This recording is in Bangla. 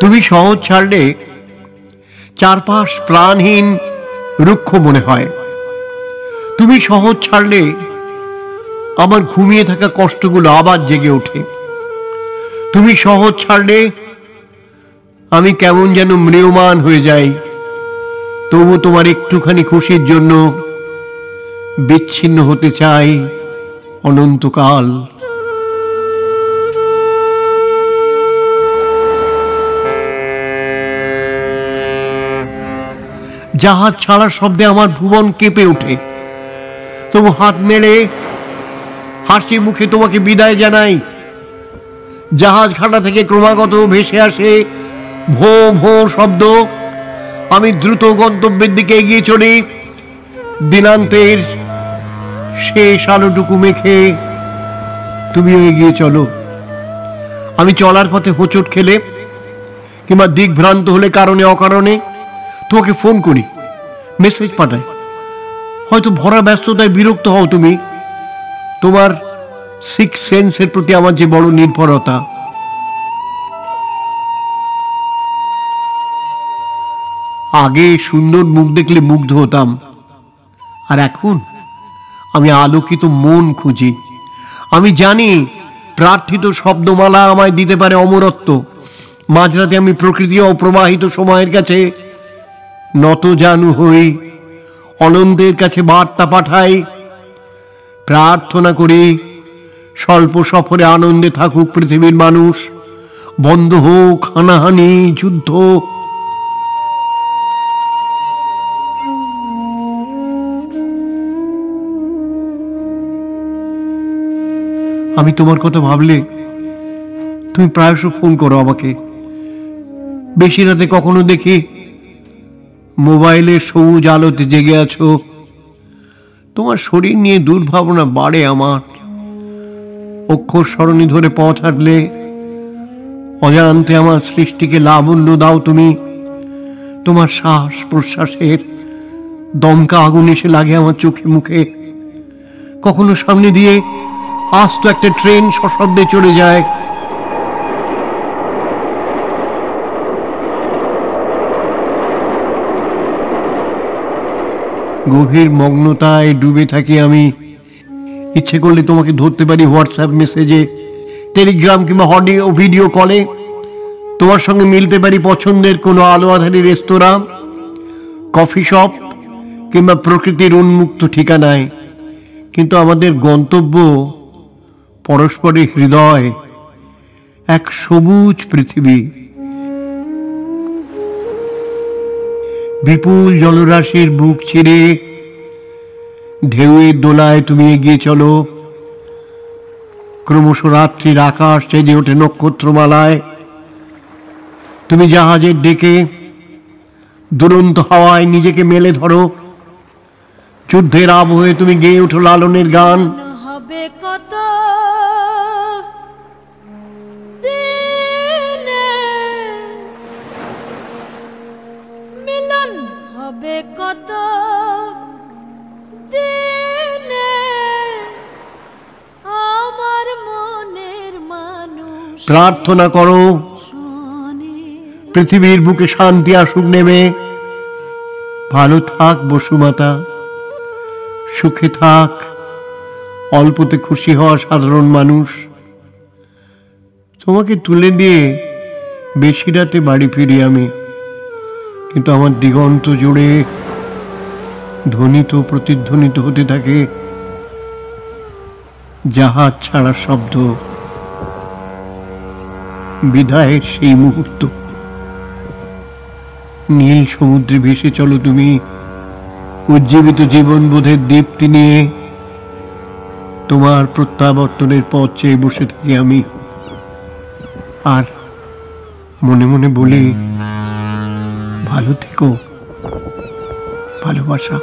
তুমি সহজ ছাড়লে চারপাশ প্রাণহীন রুক্ষ মনে হয়। তুমি সহজ ছাড়লে আমার ঘুমিয়ে থাকা কষ্টগুলো আবার জেগে ওঠে। তুমি সহজ ছাড়লে আমি কেমন যেন ম্রিয়মাণ হয়ে যাই। তবু তোমার একটুখানি খুশির জন্য বিচ্ছিন্ন হতে চাই অনন্তকাল। জাহাজ ছাড়ার শব্দে আমার ভুবন কেঁপে ওঠে। তবু হাত মেলে হাসি মুখে তোমাকে বিদায় জানাই। জাহাজ ঘাটা থেকে ক্রমাগত ভেসে আসে ভো ভো শব্দ। আমি দ্রুত গন্তব্যের দিকে এগিয়ে চলি। দিনান্তের শেষ আলোটুকু মেখে তুমিও এগিয়ে চলো। আমি চলার পথে হোঁচট খেলে কিংবা দিকভ্রান্ত হলে কারণে অকারণে তোমাকে ফোন করি, মেসেজ পাঠাই। হয়তো ভরা ব্যস্ততায় বিরক্ত হও তুমি। তোমার সিক্স সেন্সের প্রতি আমার যে বড় নির্ভরতা। আগে সুন্দর মুখ দেখলে মুগ্ধ হতাম, আর এখন আমি আলোকিত মন খুঁজি। আমি জানি প্রার্থিত শব্দমালা আমায় দিতে পারে অমরত্ব। মাঝরাতে আমি প্রকৃতি ও প্রবাহিত সময়ের কাছে নত জানু হই, অনন্তের কাছে বার্তা পাঠাই, প্রার্থনা করি স্বল্প সফরে আনন্দে থাকুক পৃথিবীর মানুষ, বন্ধ হোক হানাহানি যুদ্ধ। আমি তোমার কথা ভাবলে তুমি প্রায়শ ফোন করো আমাকে। বেশি রাতে কখনো দেখি মোবাইলের সবুজ আলোতে জেগে আছো। তোমার শরীর নিয়ে দুর্ভাবনা বাড়ে আমার। অক্ষর সরণি ধরে পথ হাঁটলে অজান্তে আমার সৃষ্টিকে লাবণ্য দাও তুমি। তোমার শ্বাস প্রশ্বাসের দমকা আগুন এসে লাগে আমার চোখে মুখে। কখনো সামনে দিয়ে আস্ত একটা ট্রেন সশব্দে চলে যায়। গভীর মগ্নতায় ডুবে থাকি আমি। ইচ্ছে করলে তোমাকে ধরতে পারি হোয়াটসঅ্যাপ মেসেজে, টেলিগ্রাম কিংবা অডিও ভিডিও কলে। তোমার সঙ্গে মিলতে পারি পছন্দের কোনো আলো আধারী রেস্তোরাঁ, কফি শপ কিংবা প্রকৃতির উন্মুক্ত ঠিকানায়। কিন্তু আমাদের গন্তব্য পরস্পরের হৃদয়, এক সবুজ পৃথিবী। বিপুল জলরাশির বুক ছিঁড়ে ঢেউয়ের দোলায় তুমি এগিয়ে চলো। ক্রমশ রাত্রির আকাশ সেজে ওঠে নক্ষত্রমালায়। তুমি জাহাজের ডেকে দুরন্ত হাওয়ায় নিজেকে মেলে ধরো। যুদ্ধের আবহে তুমি গেয়ে ওঠো লালনের গান। হবে কত মিলন, হবে কত দিনে আমার মনের মানুষ প্রার্থনা করো পৃথিবীর বুকে শান্তি আসুক নেমে। ভালো থাক বসুমাতা, সুখে থাক অল্পতে খুশি হওয়া সাধারণ মানুষ। তোমাকে তুলে দিয়ে বেশি রাতে বাড়ি ফিরি আমি, কিন্তু আমার দিগন্ত জুড়ে ধ্বনিত প্রতিধ্বনিত হতে থাকে জাহাজ ছাড়ার শব্দ, বিদায়ের সেই মুহূর্ত। নীল সমুদ্রে ভেসে চলো তুমি উজ্জীবিত জীবনবোধের দীপ্তি নিয়ে। তোমার প্রত্যাবর্তনের পথ চেয়ে বসে থাকি আমি, আর মনে মনে বলি ভালো থেকো ভালোবাসা।